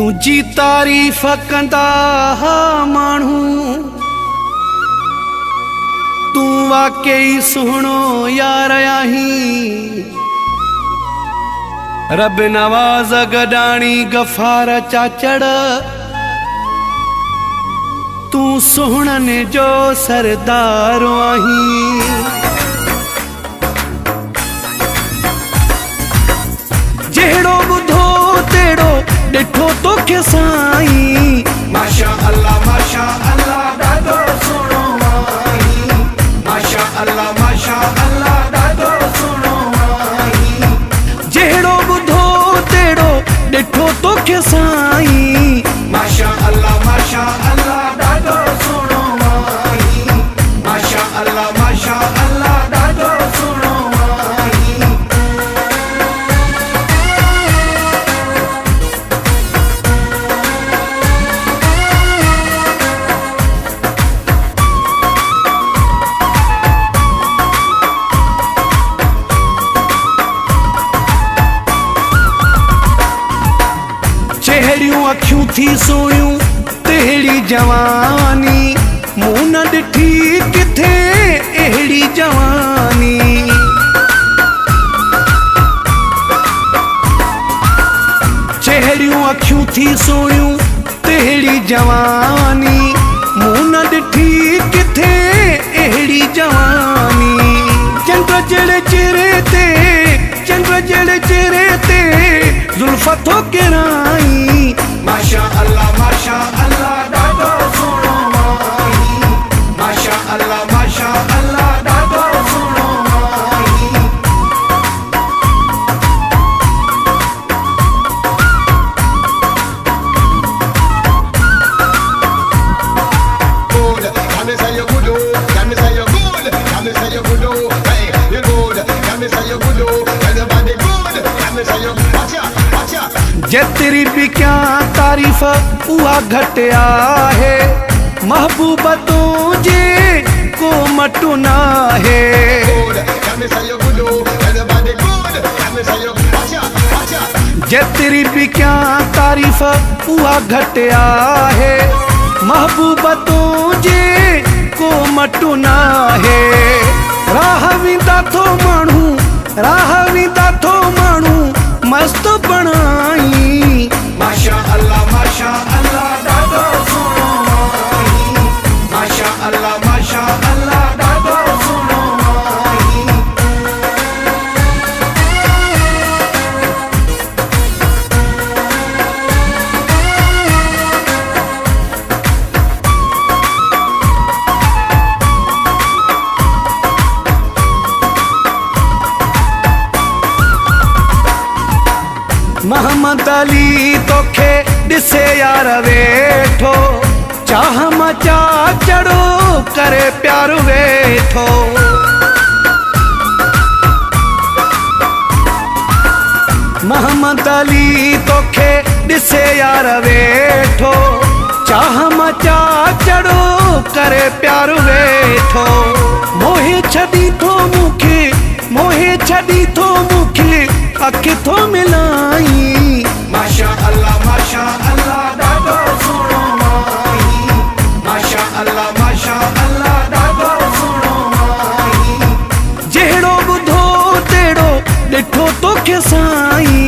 तुझी तारीफ़ कंदा माण्हू तू वाकई सुहिणो यार आहीं। रब नवाज़ गडाणी गफ़ार चाचड़ तू सुहिणनि जो सरदार आहीं। जहिड़ो ॿुधो तहिड़ो ॾिठो तोखे साईं। माशा अल्लाह ॾाढो सुहिणो आहीं। माशा अल्लाह ॾाढो सुहिणो आहीं। जहिड़ो ॿुधो तहिड़ो ॾिठो तोखे साईं। माशा अल्लाह ॾाढो सुहिणो आहीं। माशा अल्लाह ॾाढो सुहिणो आहीं। चेहड़ियूं अखियूं थी सोहियूं तहिड़ी जवानी मूं न ॾिठी किथे अहिड़ी जवानी। चेहड़ियूं अखियूं थी सोहियूं तहिड़ी जवानी मूं न ॾिठी किथे अहिड़ी जवानी। चंड जहिड़े चेहरे ते ज़ुल्फ़ थो किराई। माशा अल्लाह ॾाढो सुहिणो आहीं। माशा अल्लाह ॾाढो सुहिणो आहीं। Good, can me say you good, oh. Can me say you good, can me say you good, oh. Hey, you good, can me say you good, oh. Tell your body good, can me say you watch ya, watch ya. जेतिरी बि क्या तारीफ़ उहा घटि आहे। महबूब तुंहिंजे को मटु न आहे। Good, can me say you good, oh. Tell your body good, can me say you watch ya, watch ya. जेतिरी बि क्या तारीफ़ उहा घटि आहे। महबूब तुंहिंजे को मटु न आहे। राह वेंदा थो माण्हू मस्त बणाई। माशा अल्लाह ॾाढो सुहिणो आहीं। माशा अल्लाह ॾाढो सुहिणो आहीं। मोहम्मद अली तोखे ॾिसे यार वेठो चाह मचा चढ़ो करे प्यार वेठो। मोहम्मद अली तोखे ॾिसे यार वेठो चाह मचा चढ़ो करे प्यार वेठो। मोहे छॾी थो मूंखे अख थो मिलाई। माशा अल्लाह ॾाढो सुहिणो आहीं। माशा अल्लाह ॾाढो सुहिणो आहीं। जहिड़ो ॿुधो तहिड़ो ॾिठो तोखे साईं।